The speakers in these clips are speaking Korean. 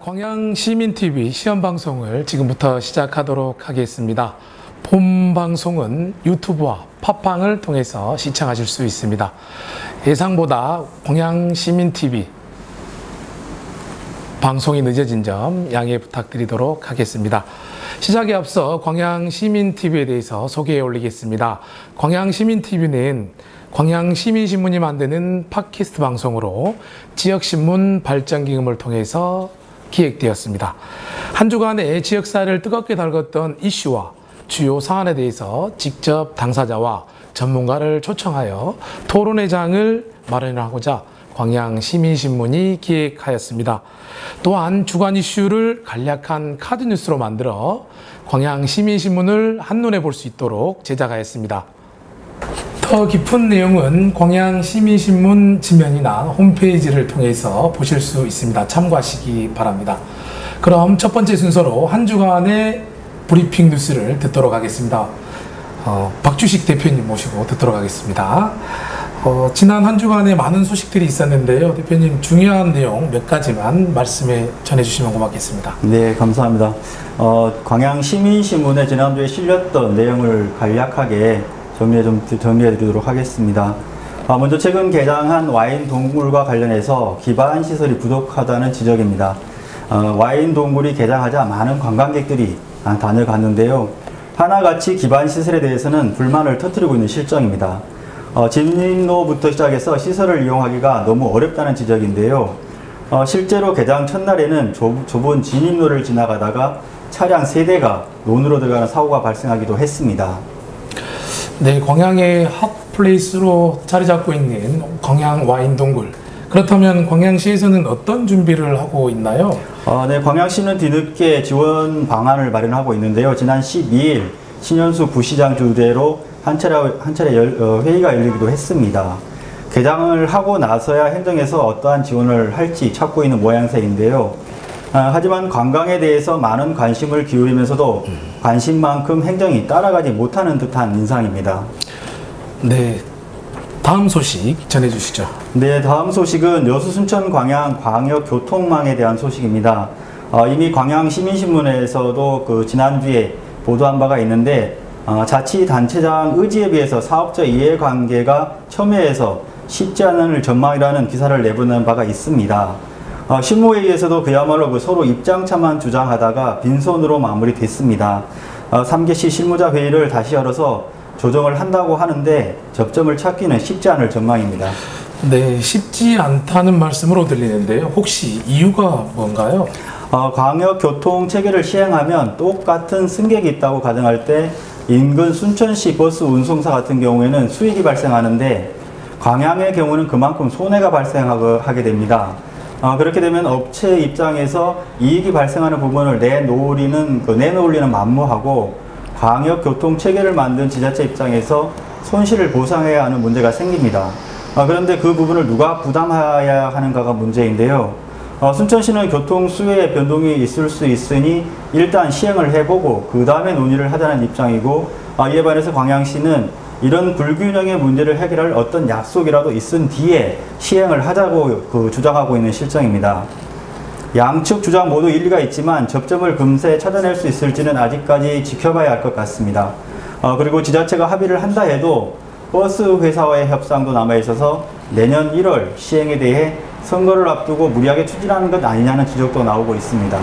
광양시민TV 시연방송을 지금부터 시작하도록 하겠습니다. 본 방송은 유튜브와 팟빵을 통해서 시청하실 수 있습니다. 예상보다 광양시민TV 방송이 늦어진 점 양해 부탁드리도록 하겠습니다. 시작에 앞서 광양시민TV에 대해서 소개해 올리겠습니다. 광양시민TV는 광양시민신문이 만드는 팟캐스트 방송으로 지역신문 발전기금을 통해서 기획되었습니다. 한 주간의 지역사회를 뜨겁게 달궜던 이슈와 주요 사안에 대해서 직접 당사자와 전문가를 초청하여 토론회 장을 마련하고자 광양시민신문이 기획하였습니다. 또한 주간 이슈를 간략한 카드뉴스로 만들어 광양시민신문을 한눈에 볼 수 있도록 제작하였습니다. 더 깊은 내용은 광양시민신문 지면이나 홈페이지를 통해서 보실 수 있습니다. 참고하시기 바랍니다. 그럼 첫 번째 순서로 한 주간의 브리핑 뉴스를 듣도록 하겠습니다. 박주식 대표님 모시고 듣도록 하겠습니다. 지난 한 주간에 많은 소식들이 있었는데요. 대표님 중요한 내용 몇 가지만 말씀해 전해주시면 고맙겠습니다. 네, 감사합니다. 광양시민신문에 지난주에 실렸던 내용을 간략하게 정리해 드리도록 하겠습니다. 먼저 최근 개장한 와인 동굴과 관련해서 기반 시설이 부족하다는 지적입니다. 와인 동굴이 개장하자 많은 관광객들이 다녀갔는데요. 하나같이 기반 시설에 대해서는 불만을 터뜨리고 있는 실정입니다. 진입로부터 시작해서 시설을 이용하기가 너무 어렵다는 지적인데요. 실제로 개장 첫날에는 좁은 진입로를 지나가다가 차량 3대가 논으로 들어가는 사고가 발생하기도 했습니다. 네, 광양의 핫플레이스로 자리 잡고 있는 광양 와인 동굴. 그렇다면 광양시에서는 어떤 준비를 하고 있나요? 네, 광양시는 뒤늦게 지원 방안을 마련하고 있는데요. 지난 12일 신현수 부시장 주재로 한 차례 회의가 열리기도 했습니다. 개장을 하고 나서야 행정에서 어떠한 지원을 할지 찾고 있는 모양새인데요. 하지만 관광에 대해서 많은 관심을 기울이면서도 관심만큼 행정이 따라가지 못하는 듯한 인상입니다. 네, 다음 소식 전해주시죠. 네, 다음 소식은 여수 순천 광양 광역 교통망에 대한 소식입니다. 이미 광양시민신문에서도 지난주에 보도한 바가 있는데 자치단체장 의지에 비해서 사업자 이해관계가 첨예해서 쉽지 않은 전망이라는 기사를 내보낸 바가 있습니다. 실무회의에서도 그야말로 서로 입장차만 주장하다가 빈손으로 마무리됐습니다. 3개시 실무자 회의를 다시 열어서 조정을 한다고 하는데 접점을 찾기는 쉽지 않을 전망입니다. 네, 쉽지 않다는 말씀으로 들리는데요. 혹시 이유가 뭔가요? 광역교통 체계를 시행하면 똑같은 승객이 있다고 가정할 때 인근 순천시 버스 운송사 같은 경우에는 수익이 발생하는데 광양의 경우는 그만큼 손해가 발생하게 됩니다. 그렇게 되면 업체 입장에서 이익이 발생하는 부분을 내놓으리는 만무하고 광역교통 체계를 만든 지자체 입장에서 손실을 보상해야 하는 문제가 생깁니다. 그런데 그 부분을 누가 부담해야 하는가가 문제인데요. 순천시는 교통 수요의 변동이 있을 수 있으니 일단 시행을 해보고 그 다음에 논의를 하자는 입장이고, 이에 반해서 광양시는 이런 불균형의 문제를 해결할 어떤 약속이라도 있은 뒤에 시행을 하자고 주장하고 있는 실정입니다. 양측 주장 모두 일리가 있지만 접점을 금세 찾아낼 수 있을지는 아직까지 지켜봐야 할 것 같습니다. 그리고 지자체가 합의를 한다 해도 버스 회사와의 협상도 남아있어서 내년 1월 시행에 대해 선거를 앞두고 무리하게 추진하는 것 아니냐는 지적도 나오고 있습니다.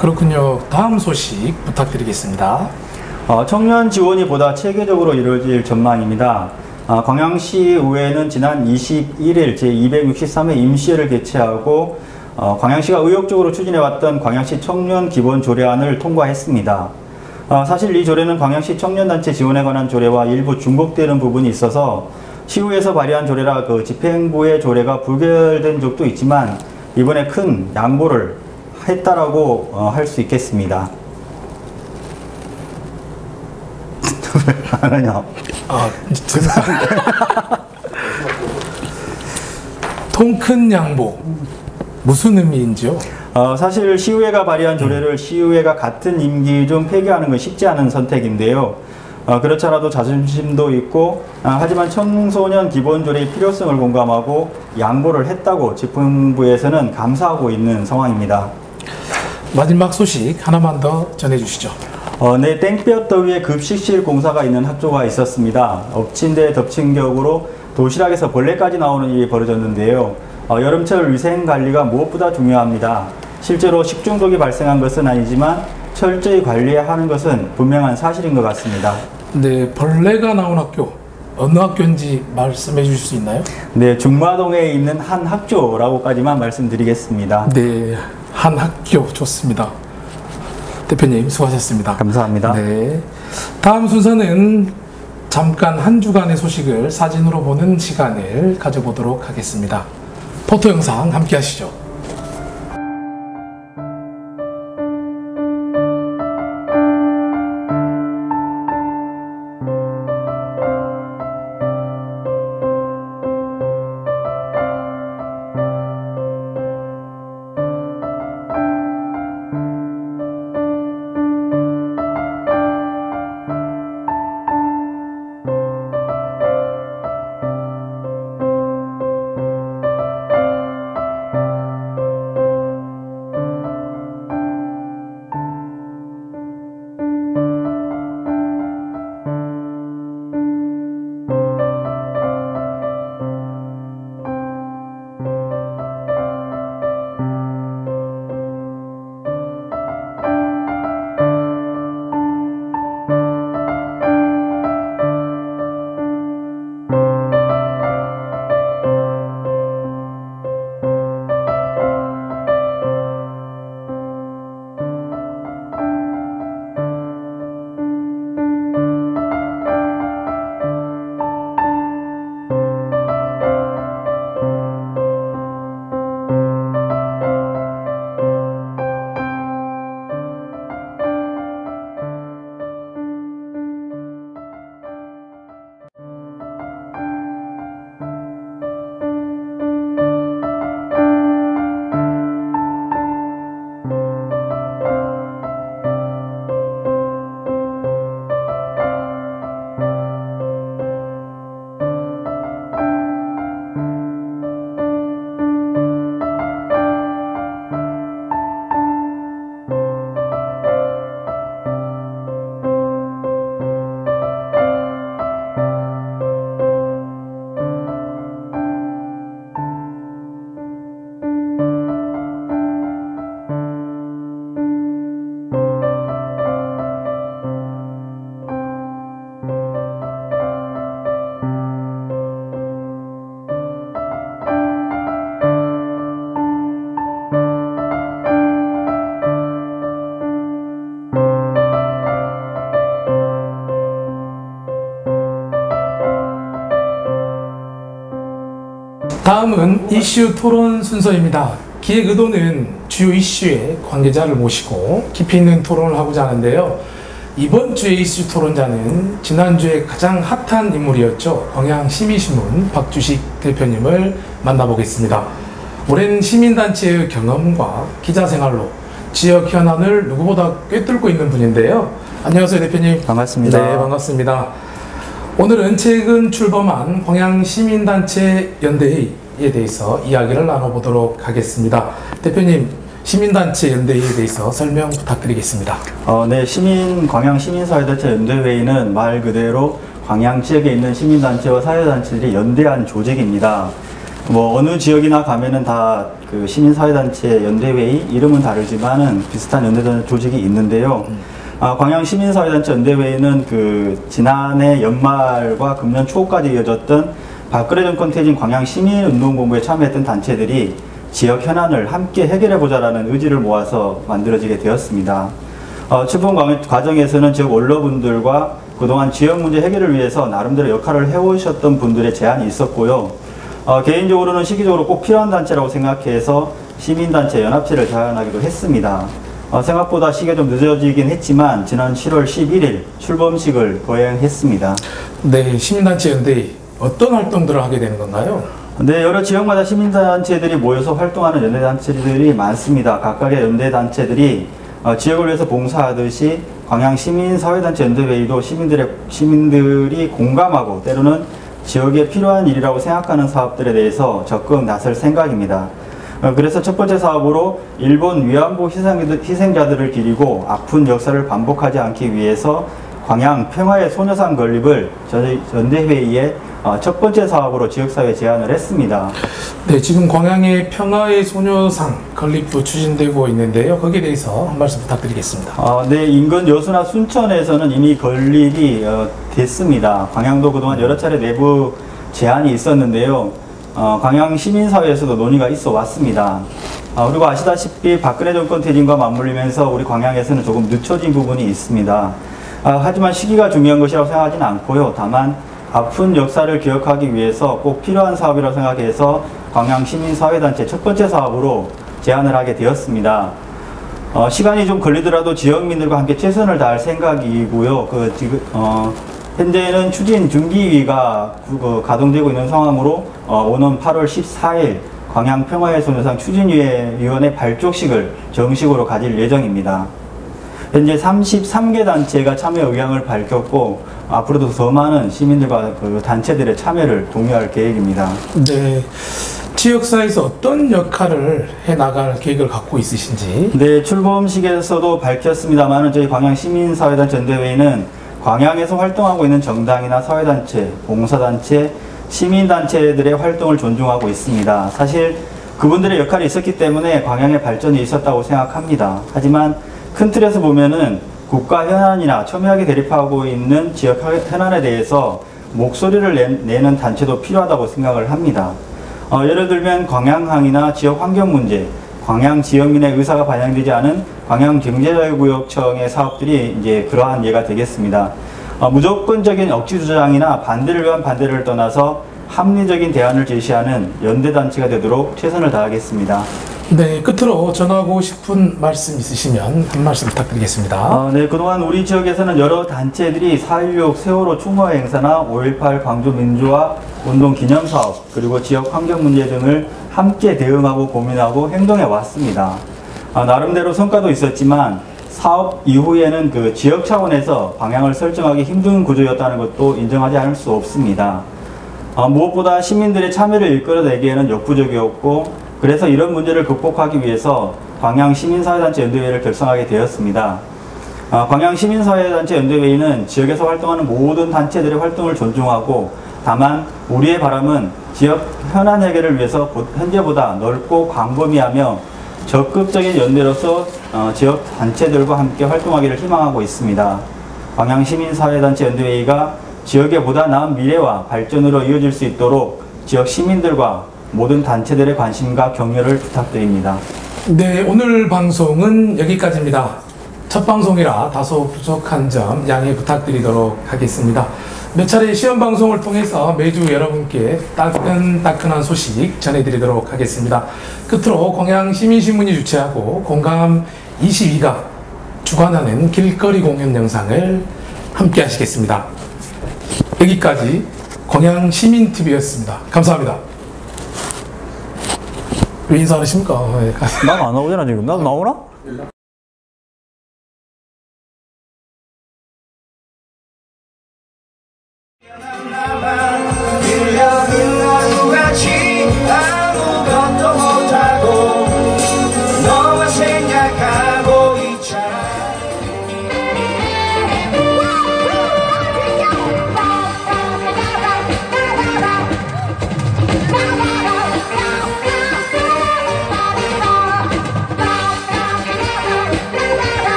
그렇군요. 다음 소식 부탁드리겠습니다. 청년 지원이 보다 체계적으로 이루어질 전망입니다. 광양시의회는 지난 21일 제263회 임시회를 개최하고 광양시가 의욕적으로 추진해왔던 광양시 청년 기본 조례안을 통과했습니다. 사실 이 조례는 광양시 청년단체 지원에 관한 조례와 일부 중복되는 부분이 있어서 시의회에서 발의한 조례라 집행부의 조례가 부결된 적도 있지만 이번에 큰 양보를 했다라고 할 수 있겠습니다. 왜 안 하냐? 죄송합니다. 통 큰 양보. 무슨 의미인지요? 사실 시의회가 발의한 조례를 시의회가 같은 임기 중 폐기하는 건 쉽지 않은 선택인데요. 그렇지 않아도 자존심도 있고 하지만 청소년 기본조례의 필요성을 공감하고 양보를 했다고 집행부에서는 감사하고 있는 상황입니다. 마지막 소식 하나만 더 전해주시죠. 네, 땡볕 더위에 급식실 공사가 있는 학교가 있었습니다. 엎친 데 덮친 격으로 도시락에서 벌레까지 나오는 일이 벌어졌는데요. 여름철 위생 관리가 무엇보다 중요합니다. 실제로 식중독이 발생한 것은 아니지만 철저히 관리해야 하는 것은 분명한 사실인 것 같습니다. 네, 벌레가 나온 학교, 어느 학교인지 말씀해 주실 수 있나요? 네, 중마동에 있는 한 학교라고까지만 말씀드리겠습니다. 네, 한 학교 좋습니다. 대표님 수고하셨습니다. 감사합니다. 네, 다음 순서는 잠깐 한 주간의 소식을 사진으로 보는 시간을 가져보도록 하겠습니다. 포토 영상 함께 하시죠. 다음은 이슈 토론 순서입니다. 기획 의도는 주요 이슈의 관계자를 모시고 깊이 있는 토론을 하고자 하는데요. 이번 주의 이슈 토론자는 지난주에 가장 핫한 인물이었죠. 광양시민신문 박주식 대표님을 만나보겠습니다. 오랜 시민단체의 경험과 기자생활로 지역 현안을 누구보다 꿰뚫고 있는 분인데요. 안녕하세요, 대표님. 반갑습니다. 네, 반갑습니다. 오늘은 최근 출범한 광양시민단체 연대회의에 대해서 이야기를 나눠보도록 하겠습니다. 대표님, 시민단체 연대회의에 대해서 설명 부탁드리겠습니다. 네, 광양시민사회단체 연대회의는 말 그대로 광양 지역에 있는 시민단체와 사회단체들이 연대한 조직입니다. 어느 지역이나 가면은 다 그 시민사회단체 연대회의 이름은 다르지만은 비슷한 연대단 조직이 있는데요. 광양시민사회단체 연대회의는 지난해 연말과 금년 초까지 이어졌던 박근혜 정권 퇴진 광양시민운동본부에 참여했던 단체들이 지역 현안을 함께 해결해보자라는 의지를 모아서 만들어지게 되었습니다. 출범 과정에서는 지역 원로분들과 그동안 지역 문제 해결을 위해서 나름대로 역할을 해오셨던 분들의 제안이 있었고요. 개인적으로는 시기적으로 꼭 필요한 단체라고 생각해서 시민단체 연합체를 제안하기도 했습니다. 생각보다 시기가 좀 늦어지긴 했지만 지난 7월 11일 출범식을 거행했습니다. 네, 시민단체 연대회의 어떤 활동들을 하게 되는 건가요? 네, 여러 지역마다 시민단체들이 모여서 활동하는 연대단체들이 많습니다. 각각의 연대단체들이 지역을 위해서 봉사하듯이 광양시민사회단체 연대회의도 시민들이 공감하고 때로는 지역에 필요한 일이라고 생각하는 사업들에 대해서 적극 나설 생각입니다. 그래서 첫 번째 사업으로 일본 위안부 희생자들을 기리고 아픈 역사를 반복하지 않기 위해서 광양 평화의 소녀상 건립을 저희 전대회의의 첫 번째 사업으로 지역사회에 제안을 했습니다. 네, 지금 광양의 평화의 소녀상 건립도 추진되고 있는데요. 거기에 대해서 한 말씀 부탁드리겠습니다. 네, 인근 여수나 순천에서는 이미 건립이 됐습니다. 광양도 그동안 여러 차례 내부 제안이 있었는데요. 광양 시민사회에서도 논의가 있어 왔습니다. 그리고 아시다시피 박근혜 정권 퇴진과 맞물리면서 우리 광양에서는 조금 늦춰진 부분이 있습니다. 하지만 시기가 중요한 것이라고 생각하지는 않고요. 다만 아픈 역사를 기억하기 위해서 꼭 필요한 사업이라고 생각해서 광양 시민사회단체 첫 번째 사업으로 제안을 하게 되었습니다. 시간이 좀 걸리더라도 지역민들과 함께 최선을 다할 생각이고요. 현재는 추진 준비위가 가동되고 있는 상황으로 오는 8월 14일 광양 평화의 소녀상 추진위원회 발족식을 정식으로 가질 예정입니다. 현재 33개 단체가 참여 의향을 밝혔고 앞으로도 더 많은 시민들과 단체들의 참여를 독려할 계획입니다. 네, 지역사회에서 어떤 역할을 해나갈 계획을 갖고 있으신지? 네, 출범식에서도 밝혔습니다만 저희 광양 시민사회단체 전대회의는 광양에서 활동하고 있는 정당이나 사회단체, 봉사단체, 시민단체들의 활동을 존중하고 있습니다. 사실 그분들의 역할이 있었기 때문에 광양의 발전이 있었다고 생각합니다. 하지만 큰 틀에서 보면은 국가 현안이나 첨예하게 대립하고 있는 지역 현안에 대해서 목소리를 내는 단체도 필요하다고 생각을 합니다. 예를 들면 광양항이나 지역 환경 문제, 광양 지역민의 의사가 반영되지 않은 광양경제자유구역청의 사업들이 이제 그러한 예가 되겠습니다. 무조건적인 억지 주장이나 반대를 위한 반대를 떠나서 합리적인 대안을 제시하는 연대단체가 되도록 최선을 다하겠습니다. 네, 끝으로 전하고 싶은 말씀 있으시면 한 말씀 부탁드리겠습니다. 네, 그동안 우리 지역에서는 여러 단체들이 4.16 세월호 추모 행사나 5.18 광주 민주화 운동 기념사업, 그리고 지역 환경 문제 등을 함께 대응하고 고민하고 행동해 왔습니다. 나름대로 성과도 있었지만 사업 이후에는 그 지역 차원에서 방향을 설정하기 힘든 구조였다는 것도 인정하지 않을 수 없습니다. 무엇보다 시민들의 참여를 이끌어내기에는 역부족이었고, 그래서 이런 문제를 극복하기 위해서 광양시민사회단체 연대회를 결성하게 되었습니다. 광양시민사회단체 연대회의는 지역에서 활동하는 모든 단체들의 활동을 존중하고, 다만 우리의 바람은 지역 현안 해결을 위해서 현재보다 넓고 광범위하며 적극적인 연대로서 지역 단체들과 함께 활동하기를 희망하고 있습니다. 광양시민사회단체 연대회의가 지역의 보다 나은 미래와 발전으로 이어질 수 있도록 지역 시민들과 모든 단체들의 관심과 격려를 부탁드립니다. 네, 오늘 방송은 여기까지입니다. 첫 방송이라 다소 부족한 점 양해 부탁드리도록 하겠습니다. 몇 차례 시험 방송을 통해서 매주 여러분께 따끈따끈한 소식 전해드리도록 하겠습니다. 끝으로 광양시민신문이 주최하고 공감 22가 주관하는 길거리 공연 영상을 함께 하시겠습니다. 여기까지 광양시민TV였습니다. 감사합니다. 왜 인사하십니까? 난 안 나오잖아 지금. 나도 나오나?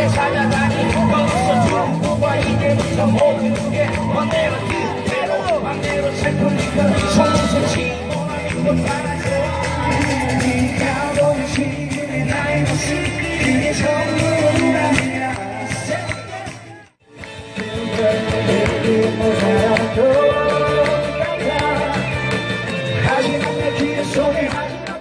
찾아다니고 거기서 중국과 이제부터 모든 게 맘대로 뜻대로 맘대로 슬프니까 손에서 치고는 말아줘 네가 보는 지금의 나의 모습 그게 전부는 아니야 하지만 내 귀에 소리 하지마